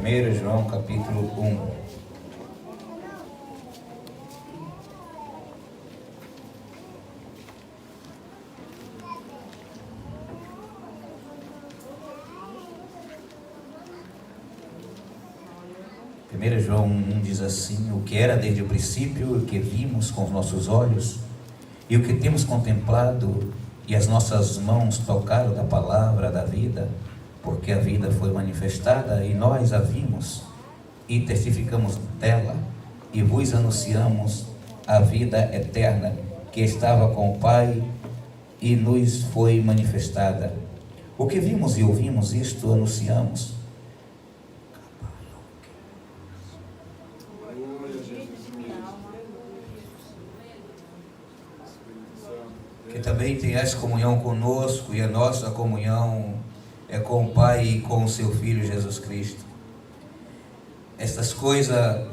1 João capítulo 1. João 1 diz assim: o que era desde o princípio, o que vimos com os nossos olhos, e o que temos contemplado, e as nossas mãos tocaram da palavra da vida, porque a vida foi manifestada, e nós a vimos, e testificamos dela, e vos anunciamos a vida eterna, que estava com o Pai, e nos foi manifestada. O que vimos e ouvimos, isto anunciamos. Que também tenhais comunhão conosco, e a nossa comunhão é com o Pai e com o seu Filho Jesus Cristo. Estas coisas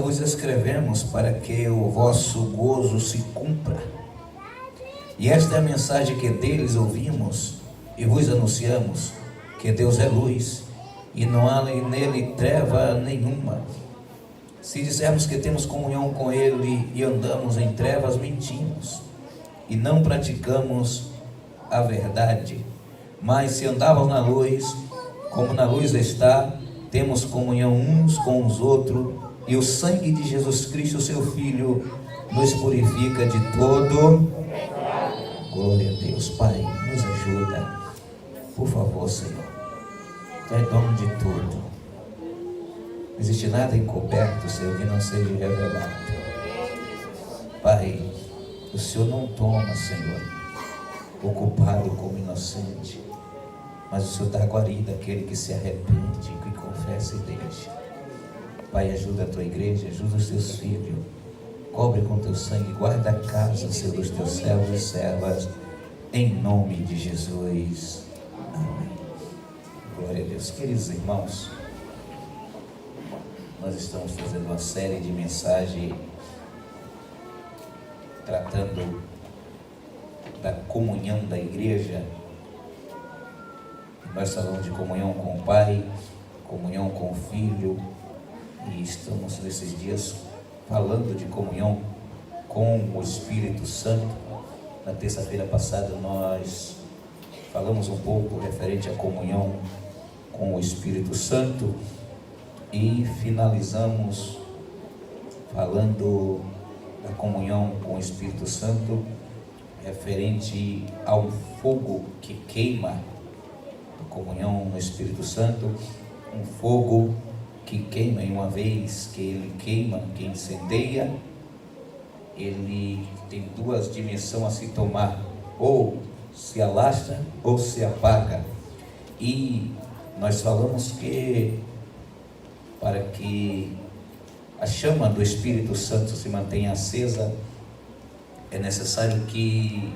vos escrevemos para que o vosso gozo se cumpra. E esta é a mensagem que deles ouvimos e vos anunciamos, que Deus é luz, e não há nele treva nenhuma. Se dissermos que temos comunhão com Ele e andamos em trevas, mentimos, e não praticamos a verdade. Mas se andávamos na luz, como na luz está, temos comunhão uns com os outros, e o sangue de Jesus Cristo, seu Filho, nos purifica de todo. Glória a Deus. Pai, nos ajuda, por favor, Senhor. Tu é dono de tudo. Não existe nada encoberto, Senhor, que não seja revelado. Pai, o Senhor não toma, Senhor, o culpado como inocente, mas o Senhor dá guarida àquele que se arrepende, que confessa e deixa. Pai, ajuda a tua igreja, ajuda os teus filhos, cobre com teu sangue, guarda a casa, Senhor, dos teus servos e servas, em nome de Jesus. Amém. Glória a Deus. Queridos irmãos, nós estamos fazendo uma série de mensagens tratando da comunhão da igreja. Nós falamos de comunhão com o Pai, comunhão com o Filho, e estamos nesses dias falando de comunhão com o Espírito Santo. Na terça-feira passada nós falamos um pouco referente à comunhão com o Espírito Santo e finalizamos falando da comunhão com o Espírito Santo referente ao fogo que queima. A comunhão no Espírito Santo, um fogo que queima, e uma vez que ele queima, que incendeia, ele tem duas dimensões a se tomar: ou se alastra ou se apaga. E nós falamos que para que a chama do Espírito Santo se mantenha acesa, é necessário que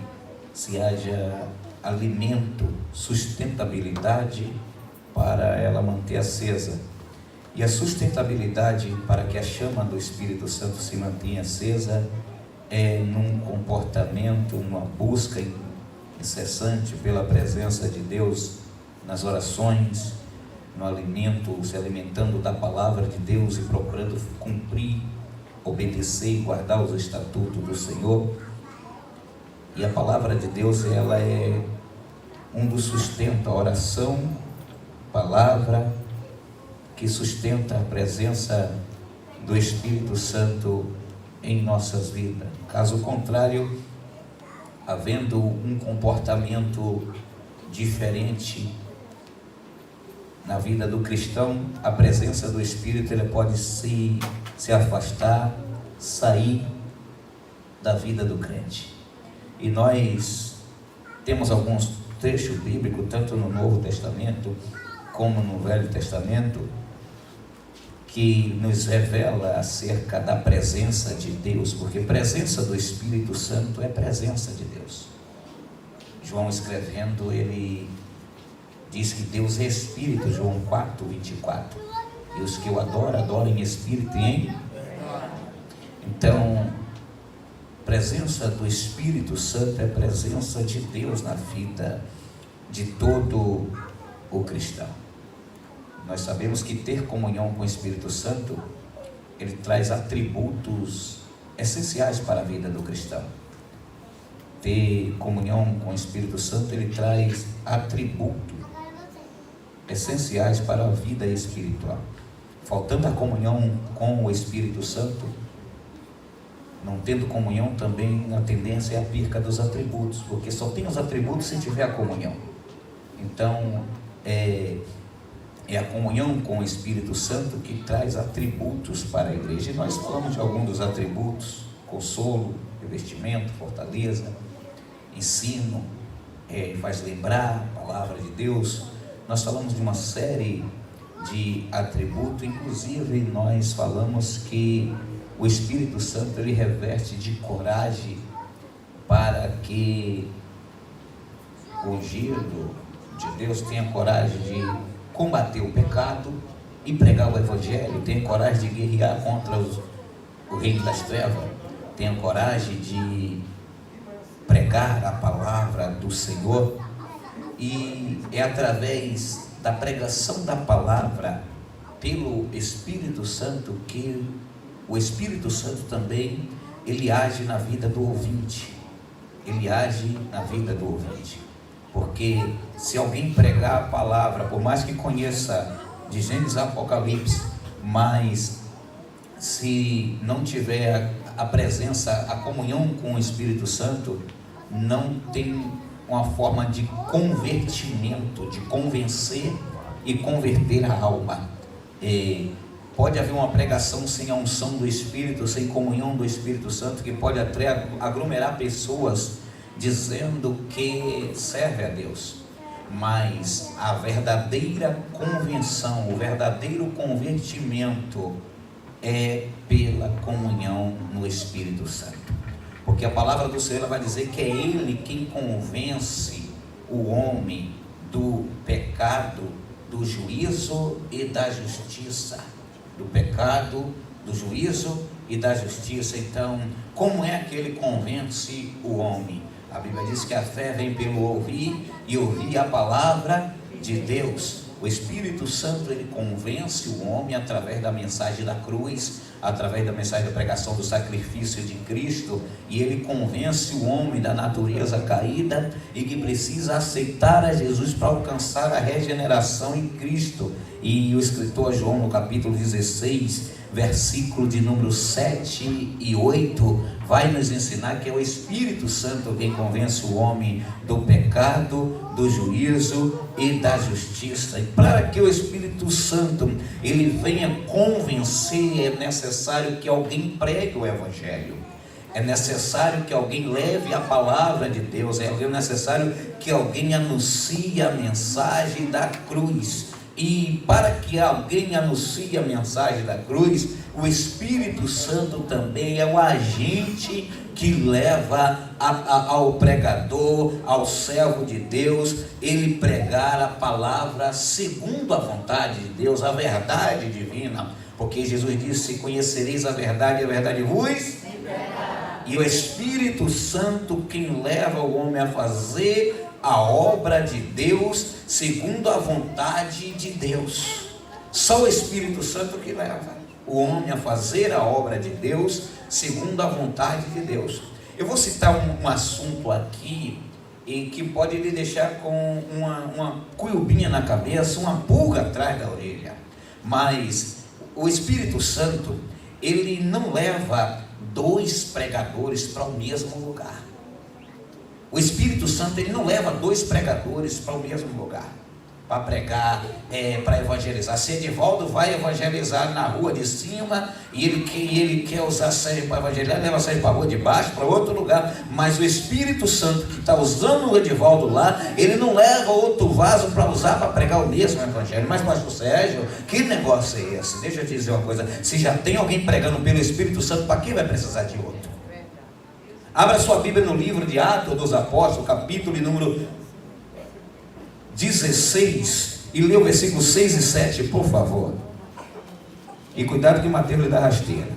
se haja alimento, sustentabilidade para ela manter acesa. E a sustentabilidade para que a chama do Espírito Santo se mantenha acesa é num comportamento, numa busca incessante pela presença de Deus nas orações, no alimento, se alimentando da palavra de Deus e procurando cumprir, obedecer e guardar os estatutos do Senhor. E a palavra de Deus, ela é um dos sustenta, a oração, palavra, que sustenta a presença do Espírito Santo em nossas vidas. Caso contrário, havendo um comportamento diferente na vida do cristão, a presença do Espírito ele pode se afastar, sair da vida do crente. E nós temos alguns trechos bíblicos, tanto no Novo Testamento como no Velho Testamento, que nos revela acerca da presença de Deus, porque presença do Espírito Santo é presença de Deus. João escrevendo, ele diz que Deus é Espírito, João 4:24, e os que o adoram, adoram em Espírito e em... Então, presença do Espírito Santo é presença de Deus na vida de todo o cristão. Nós sabemos que ter comunhão com o Espírito Santo, ele traz atributos essenciais para a vida do cristão. Ter comunhão com o Espírito Santo, ele traz atributos essenciais para a vida espiritual. Faltando a comunhão com o Espírito Santo, não tendo comunhão, também a tendência é a perca dos atributos, porque só tem os atributos se tiver a comunhão. Então, é a comunhão com o Espírito Santo que traz atributos para a igreja. E nós falamos de alguns dos atributos: consolo, revestimento, fortaleza, ensino, faz lembrar a palavra de Deus. Nós falamos de uma série de atributos, inclusive nós falamos que o Espírito Santo, ele reveste de coragem para que o ungido de Deus tenha coragem de combater o pecado e pregar o Evangelho, tenha coragem de guerrear contra o reino das trevas, tenha coragem de pregar a palavra do Senhor. E é através da pregação da palavra pelo Espírito Santo que o Espírito Santo também, ele age na vida do ouvinte. Ele age na vida do ouvinte. Porque se alguém pregar a palavra, por mais que conheça de Gênesis a Apocalipse, mas se não tiver a presença, a comunhão com o Espírito Santo, não tem uma forma de convertimento, de convencer e converter a alma. Pode haver uma pregação sem a unção do Espírito, sem comunhão do Espírito Santo, que pode até aglomerar pessoas dizendo que serve a Deus, mas a verdadeira convenção, o verdadeiro convertimento é pela comunhão no Espírito Santo, porque a palavra do Senhor vai dizer que é Ele quem convence o homem do pecado, do juízo e da justiça. Do pecado, do juízo e da justiça. Então, como é que Ele convence o homem? A Bíblia diz que a fé vem pelo ouvir, e ouvir a palavra de Deus. O Espírito Santo, ele convence o homem através da mensagem da cruz, através da mensagem da pregação do sacrifício de Cristo, e ele convence o homem da natureza caída e que precisa aceitar a Jesus para alcançar a regeneração em Cristo. E o escritor João, no capítulo 16, versículo de número 7 e 8, vai nos ensinar que é o Espírito Santo quem convence o homem do pecado, do juízo e da justiça. E para que o Espírito Santo ele venha convencer, é necessário que alguém pregue o Evangelho, é necessário que alguém leve a palavra de Deus, é necessário que alguém anuncie a mensagem da cruz. E para que alguém anuncie a mensagem da cruz, o Espírito Santo também é o agente que leva ao pregador, ao servo de Deus, ele pregar a palavra segundo a vontade de Deus, a verdade divina, porque Jesus disse: conhecereis a verdade vos libertará. E o Espírito Santo quem leva o homem a fazer a obra de Deus segundo a vontade de Deus. Só o Espírito Santo que leva o homem a fazer a obra de Deus segundo a vontade de Deus. Eu vou citar um assunto aqui e que pode lhe deixar com uma cuiubinha na cabeça, uma pulga atrás da orelha. Mas o Espírito Santo, ele não leva dois pregadores para o mesmo lugar. O Espírito Santo, ele não leva dois pregadores para o mesmo lugar. para pregar, para evangelizar. Se Edivaldo vai evangelizar na rua de cima e ele quer usar Sérgio para evangelizar, leva Sérgio para a rua de baixo, para outro lugar. Mas o Espírito Santo que está usando o Edivaldo lá, ele não leva outro vaso para usar para pregar o mesmo evangelho. Mas pastor Sérgio, que negócio é esse? Deixa eu te dizer uma coisa, se já tem alguém pregando pelo Espírito Santo, para que vai precisar de outro? Abra sua Bíblia no livro de Atos dos Apóstolos, capítulo número 16, e lê o versículo 6 e 7, por favor. E cuidado que Mateus lhe dá rasteira.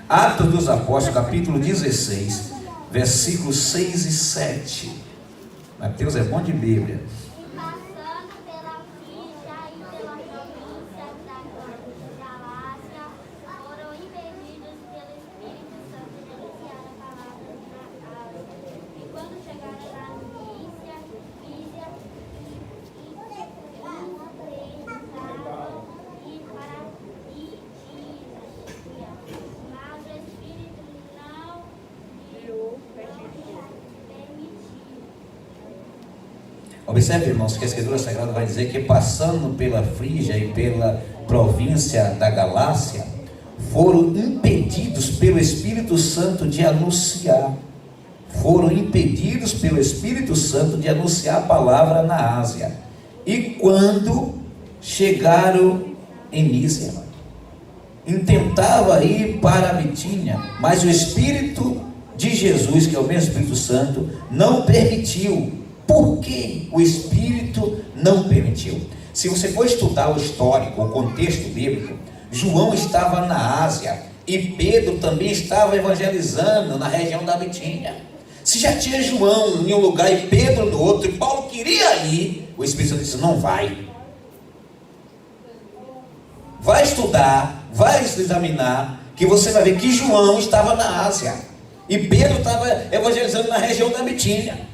Atos dos Apóstolos, capítulo 16, versículos 6 e 7. Mateus é bom de Bíblia. Observe, irmãos, que a Escritura Sagrada vai dizer que passando pela Frígia e pela província da Galácia, foram impedidos pelo Espírito Santo de anunciar. Foram impedidos pelo Espírito Santo de anunciar a palavra na Ásia. E quando chegaram em Mísia, intentava ir para a Bitínia, mas o Espírito de Jesus, que é o mesmo Espírito Santo, não permitiu. Por que o Espírito não permitiu? Se você for estudar o histórico, o contexto bíblico, João estava na Ásia e Pedro também estava evangelizando na região da Bitínia. Se já tinha João em um lugar e Pedro no outro, e Paulo queria ir, o Espírito Santo disse: não vai. Vai estudar, vai examinar, que você vai ver que João estava na Ásia e Pedro estava evangelizando na região da Bitínia.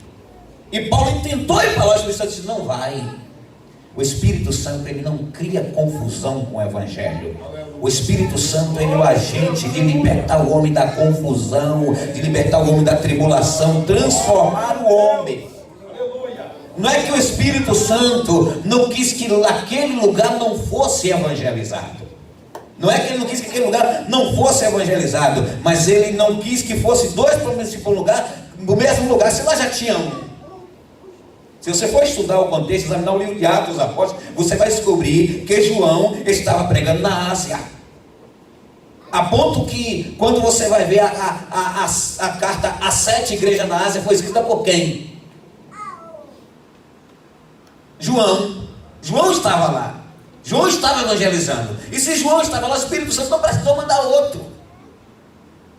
E Paulo tentou ir para lá, o Espírito Santo disse: não vai. O Espírito Santo, ele não cria confusão com o Evangelho. O Espírito Santo, ele é o agente de libertar o homem da confusão, de libertar o homem da tribulação, transformar o homem. Não é que o Espírito Santo não quis que aquele lugar não fosse evangelizado. Não é que ele não quis que aquele lugar não fosse evangelizado, mas ele não quis que fosse dois para o mesmo lugar, se lá já tinha um. Se você for estudar o contexto, examinar o livro de Atos dos Apóstolos, você vai descobrir que João estava pregando na Ásia. A ponto que, quando você vai ver a carta às 7 igrejas na Ásia, foi escrita por quem? João. João estava lá. João estava evangelizando. E se João estava lá, o Espírito Santo não precisou mandar outro.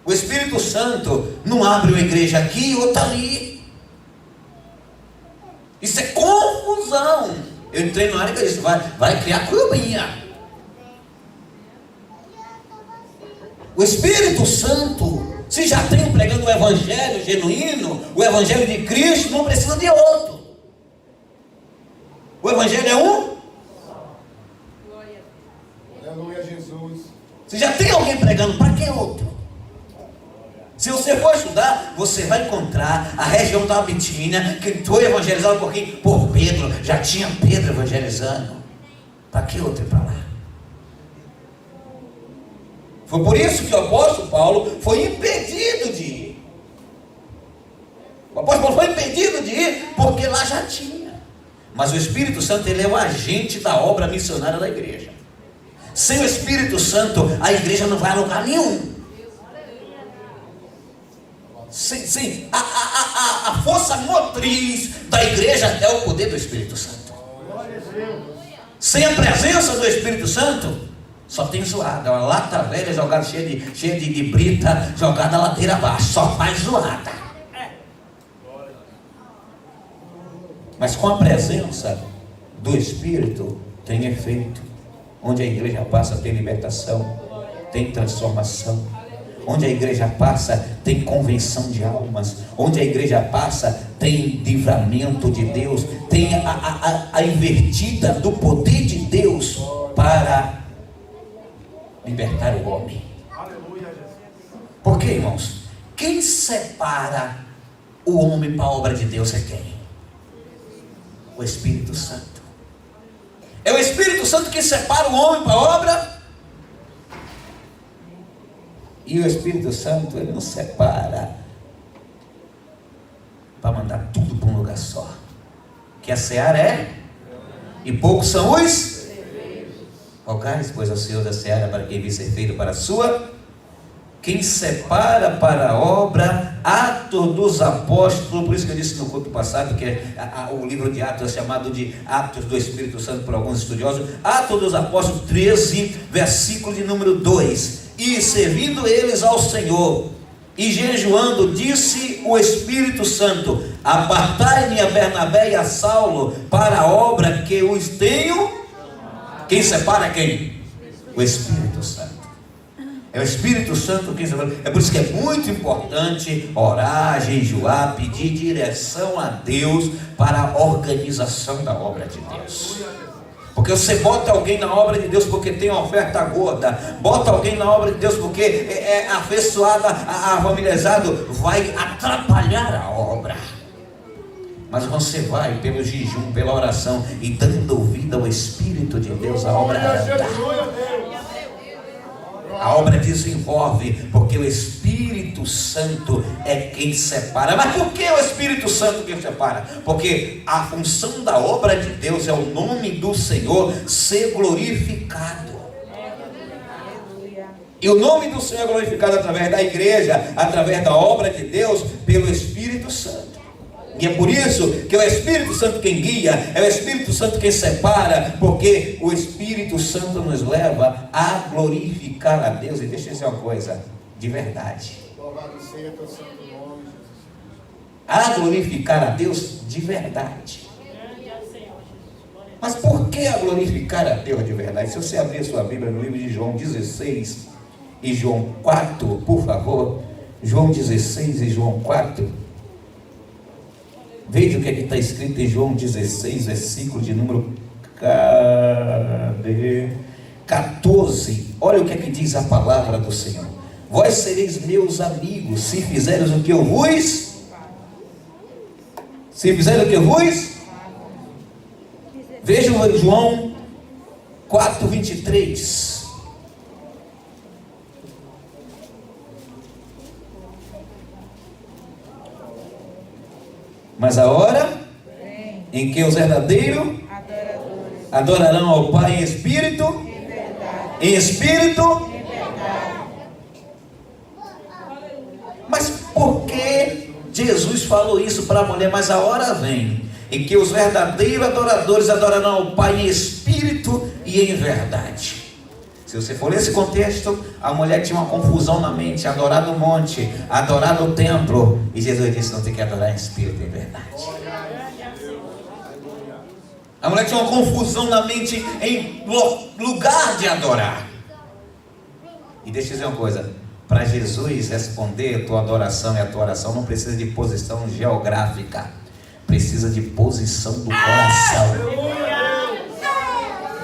O Espírito Santo não abre uma igreja aqui e outra ali. Isso é confusão. Eu entrei na área que eu disse: vai criar curubinha. O Espírito Santo, se já tem pregando o Evangelho genuíno, o Evangelho de Cristo, não precisa de outro. O Evangelho é um. Aleluia, Jesus. Se já tem alguém pregando, para que outro? Se você for estudar, você vai encontrar a região da Bitínia, que foi evangelizada por Pedro. Já tinha Pedro evangelizando. Para que outro ir para lá? Foi por isso que o apóstolo Paulo foi impedido de ir. O apóstolo Paulo foi impedido de ir, porque lá já tinha. Mas o Espírito Santo, ele é o agente da obra missionária da igreja. Sem o Espírito Santo, a igreja não vai a lugar nenhum. Sim, a força motriz da igreja é o poder do Espírito Santo. Sem a presença do Espírito Santo, só tem zoada. Uma lata velha jogada, cheia de brita, jogada ladeira abaixo. Só faz zoada. Mas com a presença do Espírito, tem efeito. Onde a igreja passa, tem libertação, tem transformação. Onde a igreja passa, tem convenção de almas. Onde a igreja passa, tem livramento de Deus. Tem a invertida do poder de Deus para libertar o homem. Por quê, irmãos? Quem separa o homem para a obra de Deus é quem? O Espírito Santo. É o Espírito Santo que separa o homem para a obra. E o Espírito Santo, ele não separa para mandar tudo para um lugar só. Que a seara é, e poucos são os. Rogais, pois, ao Senhor da seara para que envie ser feito para a sua. Quem separa para a obra, Atos dos Apóstolos, por isso que eu disse no culto passado que o livro de Atos é chamado de Atos do Espírito Santo por alguns estudiosos. Atos dos Apóstolos 13, versículo de número 2: e servindo eles ao Senhor e jejuando, disse o Espírito Santo: apartai-me a Bernabé e a Saulo para a obra que os tenho. Quem separa quem? O Espírito Santo. É o Espírito Santo que separa. É por isso que é muito importante orar, jejuar, pedir direção a Deus para a organização da obra de Deus. Porque você bota alguém na obra de Deus porque tem uma oferta gorda, bota alguém na obra de Deus porque é afeiçoado, familiarizado, vai atrapalhar a obra. Mas você vai pelo jejum, pela oração e dando ouvido ao Espírito de Deus, a obra anda. A obra desenvolve, porque o Espírito Santo é quem separa. Mas por que o Espírito Santo quem separa? Porque a função da obra de Deus é o nome do Senhor ser glorificado. E o nome do Senhor é glorificado através da igreja, através da obra de Deus, pelo Espírito Santo. E é por isso que é o Espírito Santo quem guia, é o Espírito Santo quem separa, porque o Espírito Santo nos leva a glorificar a Deus. E deixa eu dizer uma coisa, de verdade. Louvado seja teu santo nome, Jesus. A glorificar a Deus de verdade. Mas por que a glorificar a Deus de verdade? Se você abrir a sua Bíblia no livro de João 16 e João 4, por favor. João 16 e João 4. Veja o que é que está escrito em João 16, versículo de número 14. Olha o que é que diz a palavra do Senhor: vós sereis meus amigos, se fizeres o que eu vos. Se fizeres o que eu vos. Veja João 4, 23. Mas a hora em que os verdadeiros adorarão ao Pai em espírito, em espírito. Mas por que Jesus falou isso para a mulher? Mas a hora vem em que os verdadeiros adoradores adorarão ao Pai em espírito e em verdade. Se você for nesse contexto, a mulher tinha uma confusão na mente: adorar no monte, adorar no templo. E Jesus disse: não, tem que adorar em espírito e em verdade. A mulher tinha uma confusão na mente em lugar de adorar. E deixa eu dizer uma coisa: para Jesus responder a tua adoração e a tua oração, não precisa de posição geográfica, precisa de posição do coração.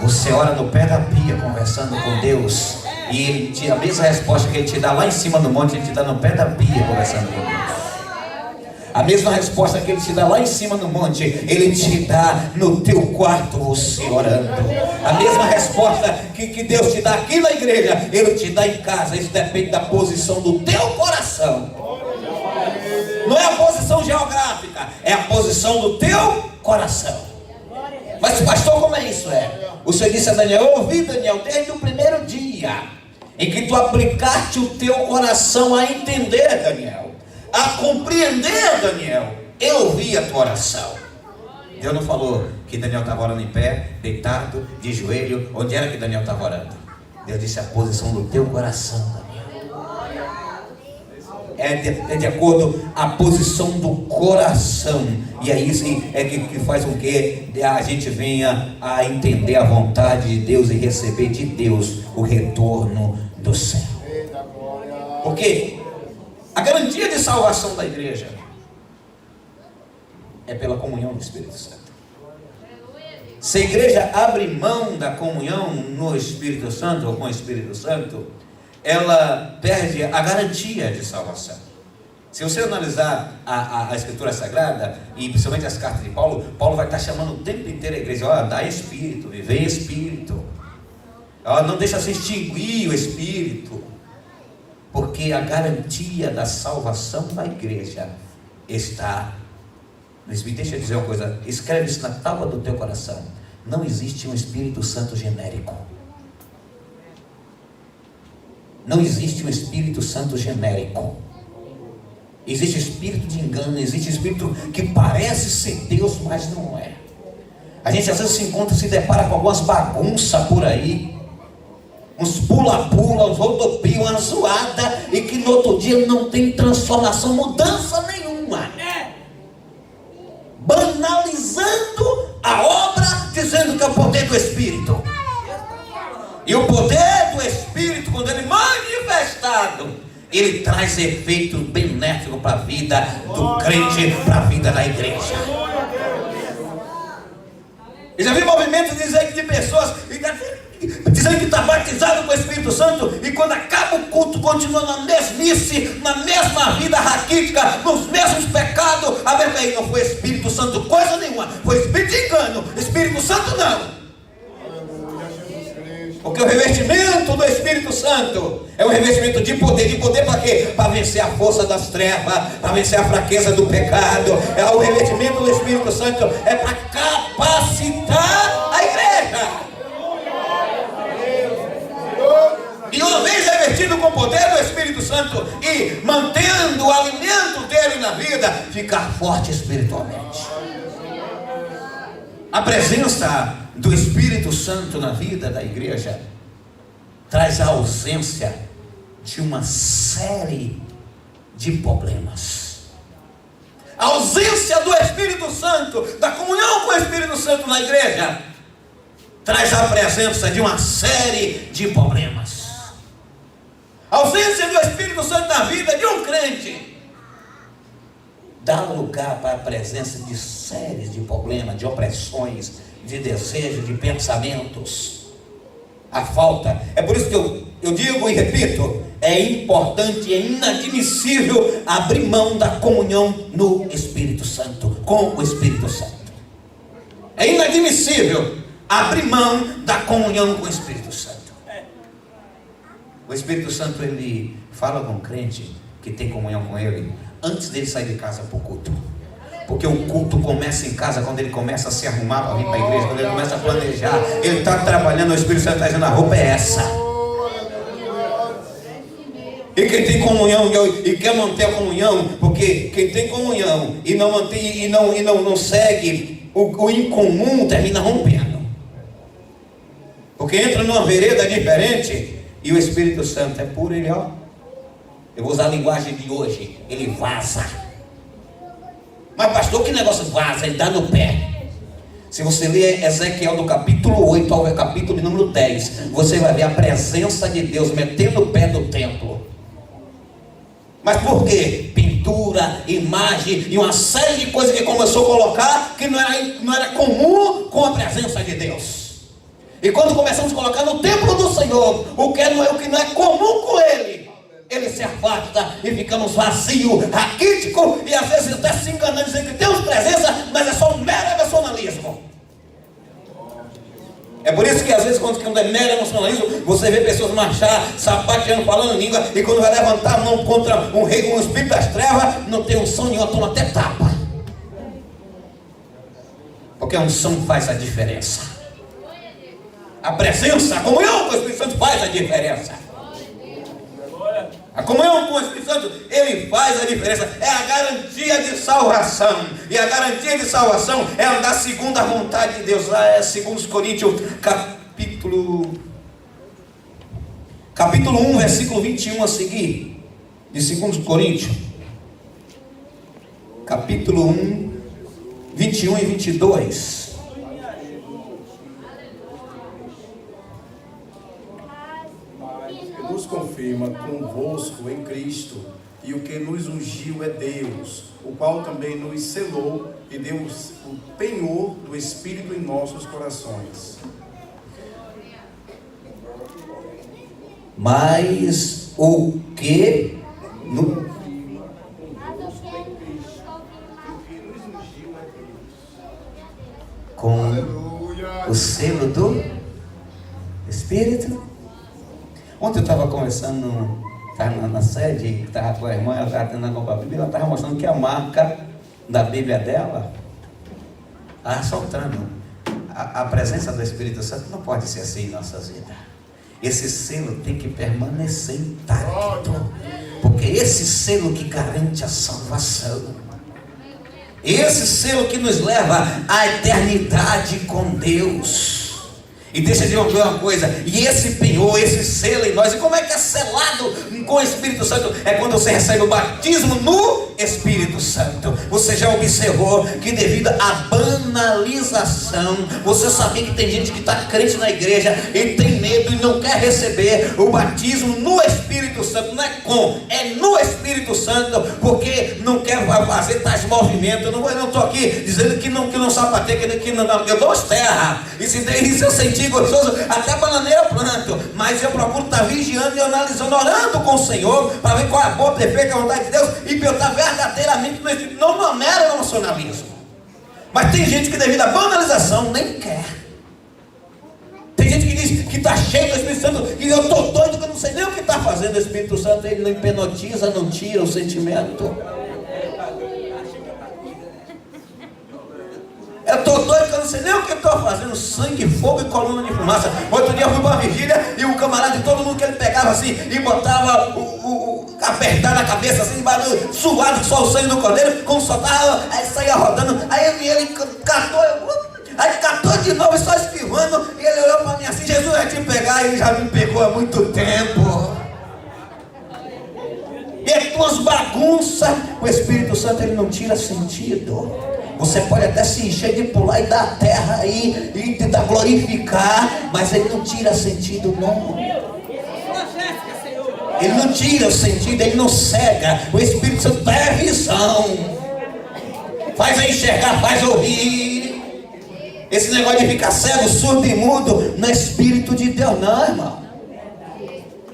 Você ora no pé da pia conversando com Deus, e Ele te, a mesma resposta que Ele te dá lá em cima do monte, Ele te dá no pé da pia conversando com Deus. A mesma resposta que Ele te dá lá em cima do monte, Ele te dá no teu quarto, você orando. A mesma resposta que Deus te dá aqui na igreja, Ele te dá em casa. Isso depende da posição do teu coração. Não é a posição geográfica, é a posição do teu coração. Mas pastor, como é isso? O Senhor disse a Daniel: eu ouvi, Daniel, desde o primeiro dia em que tu aplicaste o teu coração a entender, Daniel, a compreender, Daniel, eu ouvi a tua oração. Deus não falou que Daniel estava orando em pé, deitado, de joelho. Onde era que Daniel estava orando? Deus disse: a posição do teu coração, Daniel. É de acordo com a posição do coração. E é isso que faz com que a gente venha a entender a vontade de Deus e receber de Deus o retorno do céu. Porque a garantia de salvação da igreja é pela comunhão do Espírito Santo. Se a igreja abre mão da comunhão no Espírito Santo, ou com o Espírito Santo, ela perde a garantia de salvação. Se você analisar a Escritura Sagrada, e principalmente as cartas de Paulo, Paulo vai estar chamando o tempo inteiro a igreja: ó, dá Espírito, viver em Espírito, ó, não deixa se extinguir o Espírito, porque a garantia da salvação da igreja está no Espírito. Deixa eu dizer uma coisa, escreve isso na tábua do teu coração: não existe um Espírito Santo genérico. Não existe um Espírito Santo genérico. Existe espírito de engano, existe espírito que parece ser Deus, mas não é. A gente às vezes se depara com algumas bagunças por aí, uns pula-pula, uns rodopios, uma zoada, e que no outro dia não tem transformação, mudança nenhuma, banalizando a obra, dizendo que é o poder do Espírito. E o poder do Espírito, quando ele manifestado, ele traz efeito benéfico para a vida do crente, para a vida da igreja. Eu já vi movimentos de pessoas dizendo que está batizado com o Espírito Santo, e quando acaba o culto continua na mesmice, na mesma vida raquítica, nos mesmos pecados. A ver, aí não foi Espírito Santo coisa nenhuma, foi Espírito de engano, Espírito Santo não. Porque o revestimento do Espírito Santo é um revestimento de poder para quê? Para vencer a força das trevas, para vencer a fraqueza do pecado. O revestimento do Espírito Santo é para capacitar a igreja. E uma vez revestido com o poder do Espírito Santo e mantendo o alimento dele na vida, ficar forte espiritualmente. A presença do Espírito Santo na vida da igreja traz a ausência de uma série de problemas. A ausência do Espírito Santo, da comunhão com o Espírito Santo na igreja, traz a presença de uma série de problemas. A ausência do Espírito Santo na vida de um crente dá lugar para a presença de séries de problemas, de opressões, de desejos, de pensamentos. A falta, é por isso que eu digo e repito, é importante, é inadmissível abrir mão da comunhão no Espírito Santo, com o Espírito Santo. É inadmissível abrir mão da comunhão com o Espírito Santo. O Espírito Santo, ele fala com o crente que tem comunhão com ele antes dele sair de casa para o culto. Porque o culto começa em casa, quando ele começa a se arrumar para vir para a igreja, quando ele começa a planejar, ele está trabalhando, o Espírito Santo está dizendo: a roupa é essa. E quem tem comunhão e quer manter a comunhão, porque quem tem comunhão e não mantém e não segue o incomum, termina rompendo. Porque entra numa vereda diferente e o Espírito Santo é puro, ele ó. Eu vou usar a linguagem de hoje, ele vaza. Mas pastor, que negócio vaza? Ele dá no pé. Se você ler Ezequiel do capítulo 8 ao capítulo número 10, você vai ver a presença de Deus metendo o pé no templo. Mas por quê? Pintura, imagem e uma série de coisas que começou a colocar que não era comum com a presença de Deus. E quando começamos a colocar no templo do Senhor o que não é comum com Ele, Ele se afasta e ficamos vazios, raquíticos, e às vezes até se enganando, dizendo que temos presença, mas é só um mero emocionalismo. É por isso que às vezes quando é mero emocionalismo, você vê pessoas marchar, sapateando, falando em língua, e quando vai levantar a mão contra um rei, um espírito das trevas, não tem unção nenhuma, toma até tapa. Porque a unção faz a diferença. A presença, a comunhão com o Espírito Santo faz a diferença. A comunhão com o Espírito Santo, ele faz a diferença. É a garantia de salvação. E a garantia de salvação é andar segundo a vontade de Deus. Lá é 2 Coríntios, capítulo 1, versículo 21 a seguir. De 2 Coríntios. Capítulo 1, 21 e 22. Nos confirma convosco em Cristo, e o que nos ungiu é Deus, o qual também nos selou e deu o penhor do Espírito em nossos corações. Mas o que com o selo do Espírito. Ontem eu estava conversando, estava na sede, estava com a irmã, ela estava tentando comprar a Bíblia, ela estava mostrando que a marca da Bíblia dela estava soltando. A presença do Espírito Santo não pode ser assim em nossas vidas. Esse selo tem que permanecer intacto, porque esse selo que garante a salvação, esse selo que nos leva à eternidade com Deus. E deixa eu dizer uma coisa, e esse penhor, esse selo em nós, e como é que é selado com o Espírito Santo? É quando você recebe o batismo no Espírito Santo. Você já observou que devido à banalização, você sabia que tem gente que está crente na igreja e tem medo e não quer receber o batismo no Espírito Santo. Não é no Espírito Santo, porque não quer fazer tais movimentos. Eu não estou aqui dizendo que não sapateia, que não, eu dou as terras, e se eu sentir gostoso, até bananeira eu planto, mas eu procuro estar vigiando e analisando, orando com o Senhor, para ver qual é a boa, perfeita vontade de Deus, e para eu estar verdadeiramente no Espírito, não no mero emocionalismo. Mas tem gente que devido à banalização nem quer. Tem gente que diz que está cheio do Espírito Santo, e eu estou doido, que eu não sei nem o que está fazendo. O Espírito Santo, ele não hipnotiza, não tira o sentimento. Eu estou doido, que eu não sei nem o que estou fazendo. Sangue, fogo e coluna de fumaça. Outro dia eu fui para uma vigília, e o camarada de todo mundo que ele pegava assim, e botava apertar na cabeça assim, suado, só o sangue do cordeiro, como soltava, aí saía rodando. Aí ele catou, aí catou de novo, só esquivando, e ele olhou para mim assim: Jesus vai te pegar, e ele já me pegou há muito tempo. E é tuas bagunças. O Espírito Santo, ele não tira sentido. Você pode até se encher de pular e dar a terra aí e tentar glorificar, mas ele não tira sentido, não. Ele não tira o sentido, ele não cega. O Espírito Santo dá visão, faz a enxergar, faz ouvir. Esse negócio de ficar cego, surdo e mudo não é Espírito de Deus, não, irmão.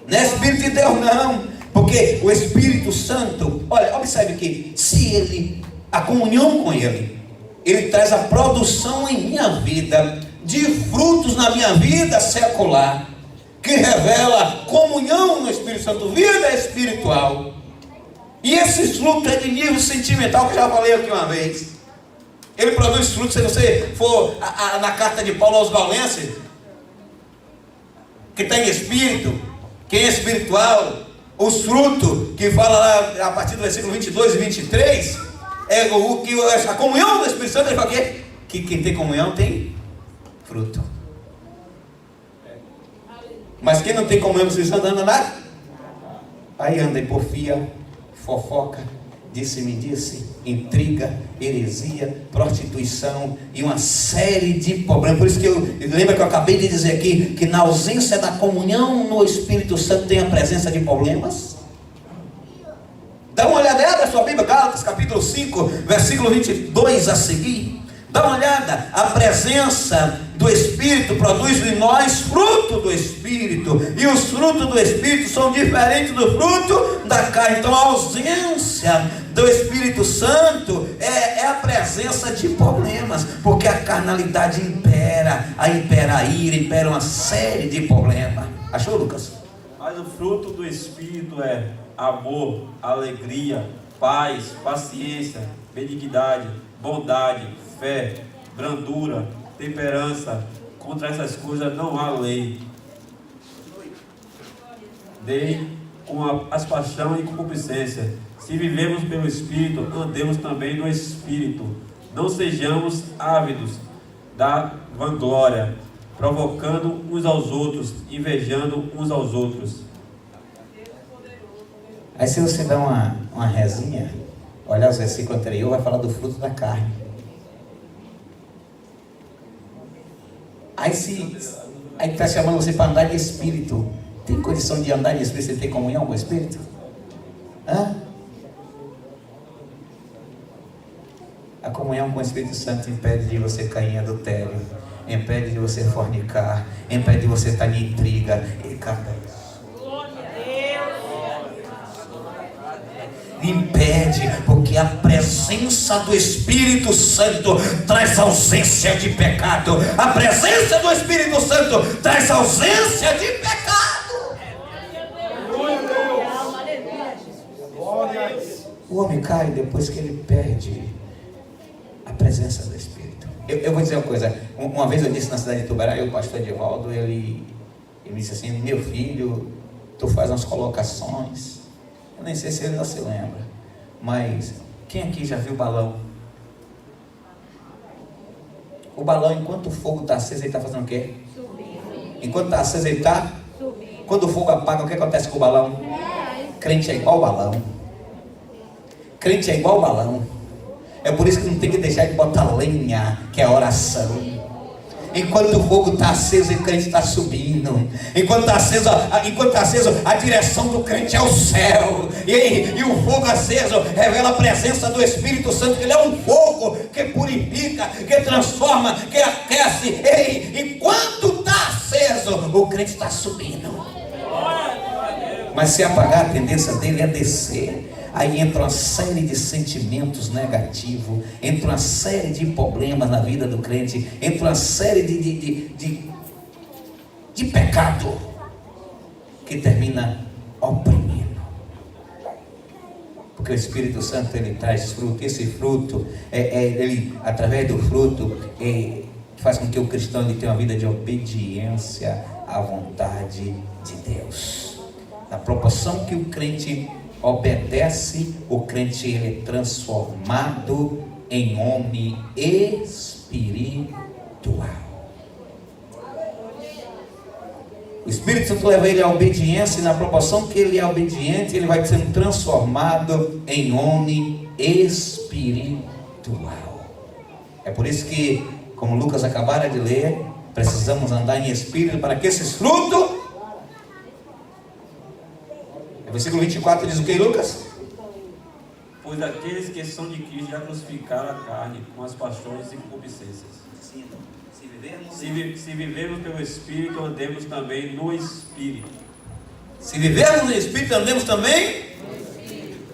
Não é Espírito de Deus, não. Porque o Espírito Santo, olha, observe que se a comunhão com Ele traz a produção em minha vida de frutos na minha vida secular, que revela comunhão no Espírito Santo, vida espiritual. E esses frutos é de nível sentimental, que eu já falei aqui uma vez. Ele produz frutos. Se você for na carta de Paulo aos Gaulenses, que tem espírito, quem é espiritual, os frutos que fala lá a partir do versículo 22 e 23, é o que a comunhão do Espírito Santo. Ele fala que quem tem comunhão tem fruto. Mas quem não tem comunhão com o Espírito Santo anda lá, aí anda em porfia, fofoca, disse-me disse, intriga, heresia, prostituição e uma série de problemas. Por isso que lembra que eu acabei de dizer aqui, que na ausência da comunhão no Espírito Santo tem a presença de problemas. Dá uma olhada, abre a sua Bíblia, Gálatas capítulo 5, versículo 22 a seguir. Dá uma olhada, a presença do Espírito produz em nós fruto do Espírito, e os frutos do Espírito são diferentes do fruto da carne. Então a ausência do Espírito Santo é a presença de problemas, porque a carnalidade impera a ira, impera uma série de problemas. Achou, Lucas? Mas o fruto do Espírito é amor, alegria, paz, paciência, benignidade, bondade, fé, brandura, temperança. Contra essas coisas não há lei. Dei com as paixão e concupiscência. Se vivemos pelo Espírito, andemos também no Espírito. Não sejamos ávidos da vanglória, provocando uns aos outros, invejando uns aos outros. Aí se você dá uma resinha, olhar os versículos anteriores, vai falar do fruto da carne. Aí está chamando você para andar de Espírito. Tem condição de andar de Espírito sem ter comunhão com o Espírito? Hã? A comunhão com o Espírito Santo impede de você cair em adultério, impede de você fornicar, impede de você estar em intriga e impede, porque a presença do Espírito Santo traz ausência de pecado. A presença do Espírito Santo traz ausência de pecado. O homem cai depois que ele perde a presença do Espírito. Eu vou dizer uma coisa. Uma vez eu disse na cidade de Tubarão, o pastor Edivaldo, ele me disse assim: meu filho, tu faz umas colocações. Eu nem sei se ele não se lembra, mas quem aqui já viu balão? O balão, enquanto o fogo está aceso, ele está fazendo o quê? Subindo. Enquanto está aceso, ele está subindo. Quando o fogo apaga, o que acontece com o balão? Crente é igual balão. Crente é igual balão. É por isso que não tem que deixar de botar lenha, que é a oração. Enquanto o fogo está aceso, o crente está subindo. Enquanto está aceso, a direção do crente é o céu. E o fogo aceso revela a presença do Espírito Santo, que ele é um fogo que purifica, que transforma, que aquece. Enquanto está aceso, o crente está subindo. Mas se apagar, a tendência dele é descer. Aí entra uma série de sentimentos negativos, entra uma série de problemas na vida do crente, entra uma série de pecado que termina oprimindo. Porque o Espírito Santo, ele traz fruto, e esse fruto, ele, através do fruto, faz com que o cristão ele tenha uma vida de obediência à vontade de Deus. Na proporção que o crente obedece, o crente ele é transformado em homem espiritual. O Espírito Santo leva ele à obediência, e na proporção que ele é obediente, ele vai sendo transformado em homem espiritual. É por isso que, como Lucas acabara de ler, precisamos andar em espírito para que esses frutos. Versículo 24 diz o que, Lucas? Pois aqueles que são de Cristo já crucificaram a carne com as paixões e concupiscências. Sim, se vivemos pelo Espírito, andemos também no Espírito. Se vivemos no Espírito, andemos também no Espírito.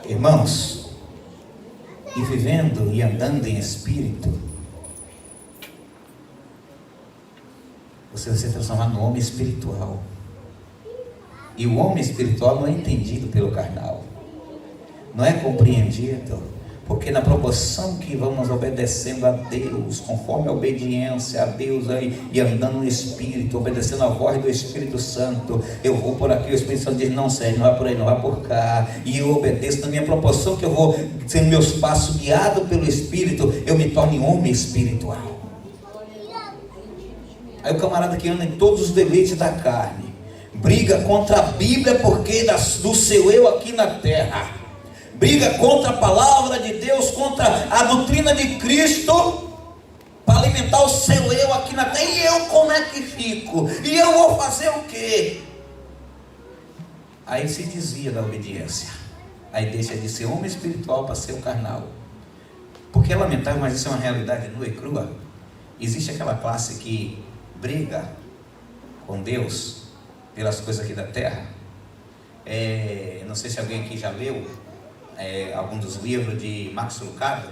Irmãos, e vivendo e andando em Espírito, você vai ser transformado no homem espiritual. E o homem espiritual não é entendido pelo carnal, não é compreendido, porque na proporção que vamos obedecendo a Deus, conforme a obediência a Deus e andando no Espírito, obedecendo a voz do Espírito Santo, eu vou por aqui, o Espírito Santo diz: não, Sérgio, não vai por aí, não vai por cá, e eu obedeço. Na minha proporção que eu vou sendo meus passos guiado pelo Espírito, eu me torno um homem espiritual. Aí o camarada que anda em todos os deleites da carne, briga contra a Bíblia, porque do seu eu aqui na terra, briga contra a palavra de Deus, contra a doutrina de Cristo, para alimentar o seu eu aqui na terra. E eu como é que fico? E eu vou fazer o quê? Aí se desvia da obediência, aí deixa de ser homem espiritual para ser o carnal. Porque é lamentável, mas isso é uma realidade nua e crua. Existe aquela classe que briga com Deus pelas coisas aqui da terra. Não sei se alguém aqui já leu algum dos livros de Max Lucado,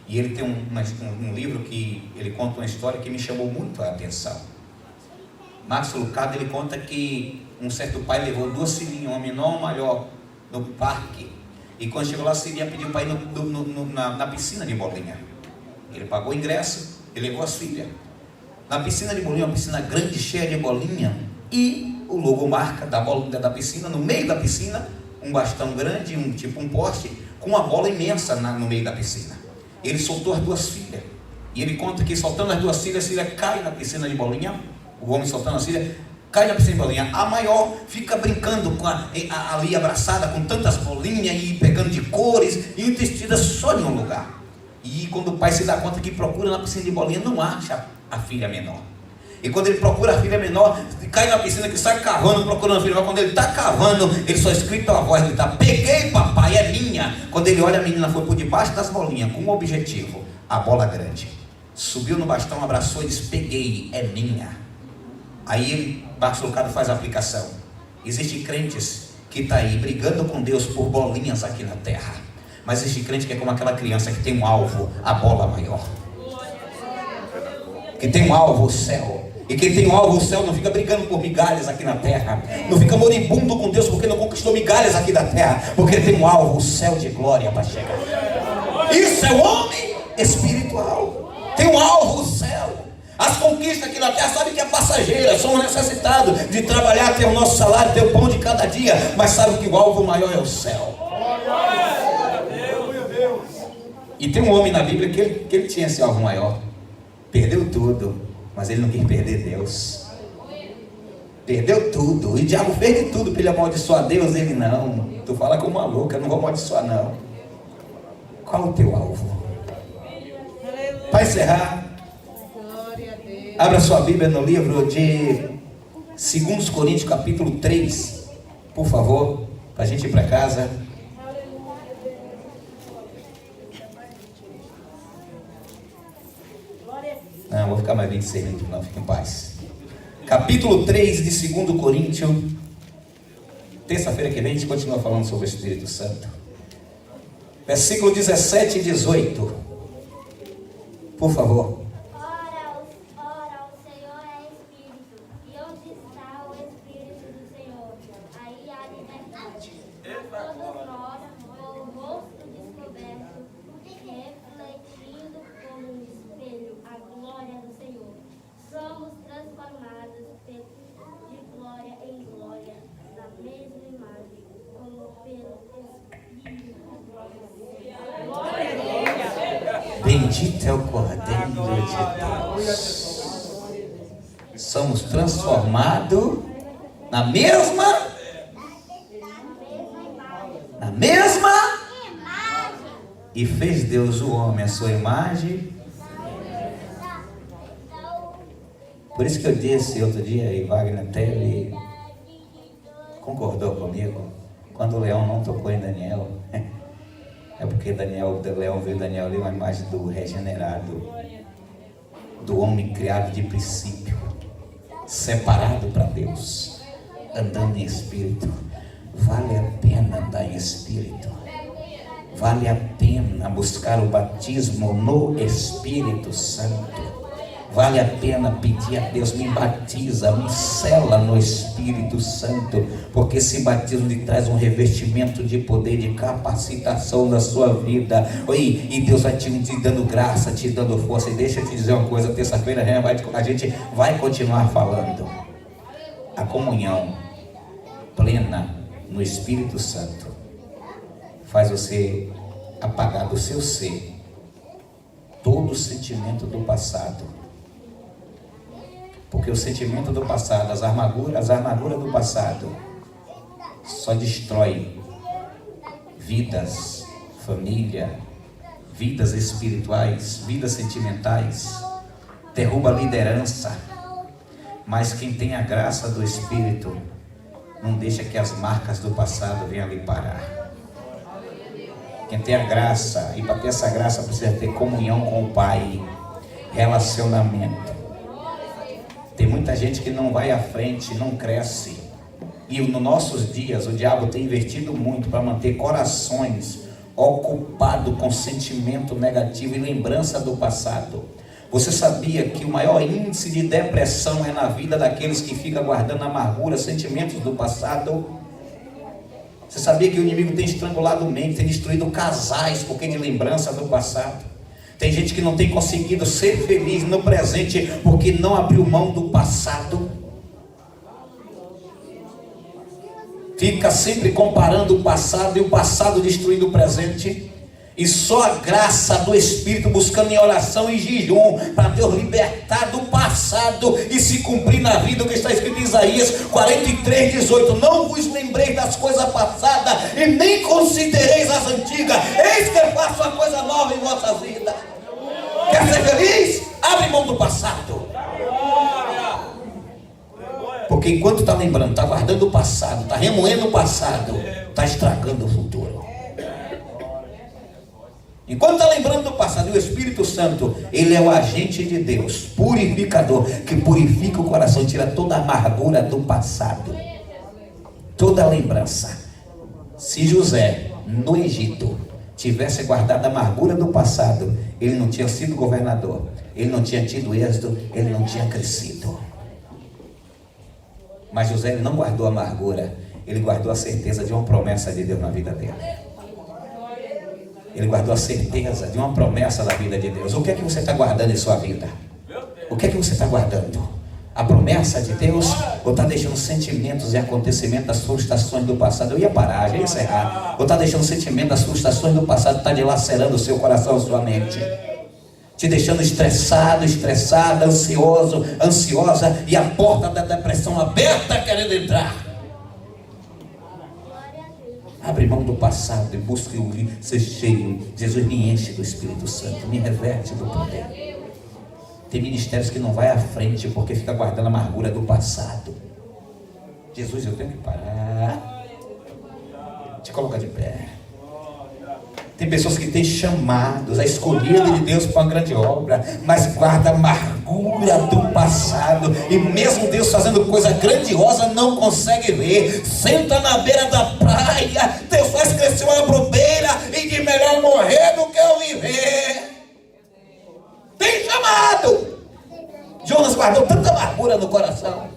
e ele tem um livro que ele conta uma história que me chamou muito a atenção. Max Lucado, ele conta que um certo pai levou duas filhinhas, uma menor e uma maior, no parque, e quando chegou lá, a filhinha pediu para ir na piscina de bolinha. Ele pagou o ingresso, ele levou as filhas na piscina de bolinha, uma piscina grande, cheia de bolinha, e o logomarca da bolinha da piscina, no meio da piscina, um bastão grande, tipo um poste, com uma bola imensa no meio da piscina. Ele soltou as duas filhas, e ele conta que soltando as duas filhas, a filha cai na piscina de bolinha, o homem soltando as filhas, cai na piscina de bolinha. A maior fica brincando ali abraçada com tantas bolinhas, e pegando de cores, e entretida só em um lugar. E quando o pai se dá conta que procura na piscina de bolinha, não acha a filha menor. E quando ele procura a filha menor, cai na piscina, que sai cavando, procurando a filha menor. Quando ele está cavando, ele só escuta a voz, ele está: peguei, papai, é minha. Quando ele olha, a menina foi por debaixo das bolinhas, com um objetivo, a bola grande. Subiu no bastão, abraçou e disse: peguei, é minha. Aí ele, Max Lucado, faz a aplicação. Existem crentes que está aí brigando com Deus por bolinhas aqui na terra, mas existe crente que é como aquela criança que tem um alvo, a bola maior, que tem um alvo, o céu. E quem tem um alvo, o céu, não fica brigando por migalhas aqui na terra, não fica moribundo com Deus porque não conquistou migalhas aqui na terra, porque ele tem um alvo, o céu de glória para chegar. Isso é o homem espiritual. Tem um alvo, o céu. As conquistas aqui na terra sabe que é passageira, somos necessitados de trabalhar, ter o nosso salário, ter o pão de cada dia, mas sabe que o alvo maior é o céu. E tem um homem na Bíblia que ele tinha esse alvo maior, perdeu tudo, mas ele não quis perder Deus. Perdeu tudo, e o diabo fez de tudo para ele amaldiçoar Deus. Ele não, tu fala como uma louca, eu não vou amaldiçoar não. Qual o teu alvo? Para encerrar, abra sua Bíblia no livro de 2 Coríntios capítulo 3, por favor, para a gente ir para casa. Não, vou ficar mais 26 minutos, não, fique em paz. Capítulo 3 de 2 Coríntios. Terça-feira que vem a gente continua falando sobre o Espírito Santo. Versículo 17 e 18. Por favor. Ora, o Senhor é Espírito, e onde está o Espírito do Senhor, aí há liberdade. Todos nós, com o rosto descoberto, refletindo como um espelho a glória do Senhor, somos transformados de glória em glória, na mesma imagem, como pelo Espírito do Senhor. Bendito é o Cordeiro de Deus. Somos transformados na mesma e fez Deus o homem a sua imagem. Por isso que eu disse outro dia, e Wagner até ele concordou comigo, quando o leão não tocou em Daniel, é porque o leão viu Daniel ali uma imagem do regenerado, do homem criado de princípio, separado para Deus, andando em espírito. Vale a pena andar em espírito, vale a pena buscar o batismo no Espírito Santo. Vale a pena pedir a Deus, me batiza, me sela no Espírito Santo, porque esse batismo lhe traz um revestimento de poder, de capacitação na sua vida. E Deus vai te dando graça, te dando força. E deixa eu te dizer uma coisa, terça-feira a gente vai continuar falando. A comunhão plena no Espírito Santo faz você apagar do seu ser todo o sentimento do passado. Porque o sentimento do passado, as armaduras do passado só destrói vidas, família, vidas espirituais, vidas sentimentais, derruba a liderança. Mas quem tem a graça do Espírito não deixa que as marcas do passado venham lhe parar. Quem tem a graça, e para ter essa graça precisa ter comunhão com o Pai, relacionamento. Tem muita gente que não vai à frente, não cresce. E nos nossos dias o diabo tem investido muito para manter corações ocupados com sentimento negativo e lembrança do passado. Você sabia que o maior índice de depressão é na vida daqueles que ficam guardando amargura, sentimentos do passado? Você sabia que o inimigo tem estrangulado mente, tem destruído casais porque de lembrança do passado? Tem gente que não tem conseguido ser feliz no presente porque não abriu mão do passado. Fica sempre comparando o passado e o passado destruindo o presente. E só a graça do Espírito, buscando em oração e jejum para Deus libertar do passado e se cumprir na vida o que está escrito em Isaías 43, 18. Não vos lembreis das coisas passadas e nem considereis as antigas. Eis que faço uma coisa nova em vossas vidas. Quer ser feliz? Abre mão do passado. Porque enquanto está lembrando, está guardando o passado, está remoendo o passado, está estragando o futuro. Enquanto está lembrando do passado, e o Espírito Santo, ele é o agente de Deus, purificador, que purifica o coração, tira toda a amargura do passado. toda lembrança. Se José, no Egito, tivesse guardado a amargura do passado, ele não tinha sido governador, ele não tinha tido êxito, ele não tinha crescido. Mas José, ele não guardou a amargura, ele guardou a certeza de uma promessa de Deus na vida dele. Ele guardou a certeza de uma promessa da vida de Deus. O que é que você está guardando em sua vida? O que é que você está guardando? A promessa de Deus? Ou está deixando sentimentos e acontecimentos das frustrações do passado? Eu ia parar, já ia encerrar. Ou está deixando sentimentos das frustrações do passado, está dilacerando o seu coração, a sua mente, te deixando estressado, estressada, ansioso, ansiosa, e a porta da depressão aberta querendo entrar. Abre mão do passado e busque ser cheio. Jesus, me enche do Espírito Santo, me reverte do poder. Tem ministérios que não vai à frente porque fica guardando a amargura do passado. Jesus, eu tenho que parar. Te coloca de pé. Tem pessoas que têm chamados, a escolhida de Deus para uma grande obra, mas guarda a amargura do passado, e mesmo Deus fazendo coisa grandiosa, não consegue ver. Senta na beira da praia, Deus faz crescer uma abrobeira, e de melhor morrer do que eu viver. Tem chamado. Jonas guardou tanta amargura no coração.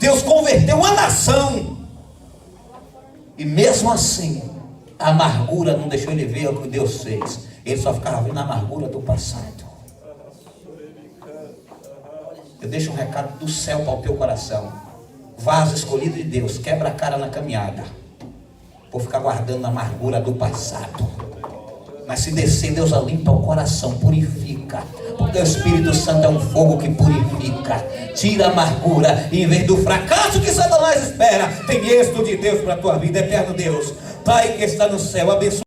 Deus converteu uma nação, e mesmo assim a amargura não deixou ele ver o que Deus fez. Ele só ficava vendo a amargura do passado. Eu deixo um recado do céu para o teu coração. Vaso escolhido de Deus, quebra a cara na caminhada por ficar guardando a amargura do passado. Mas se descer, Deus limpa o coração, purifica. Porque o Espírito Santo é um fogo que purifica, tira a amargura, e em vez do fracasso que Satanás espera, tem êxito de Deus para a tua vida. Eterno Deus, Pai que está no céu, abençoa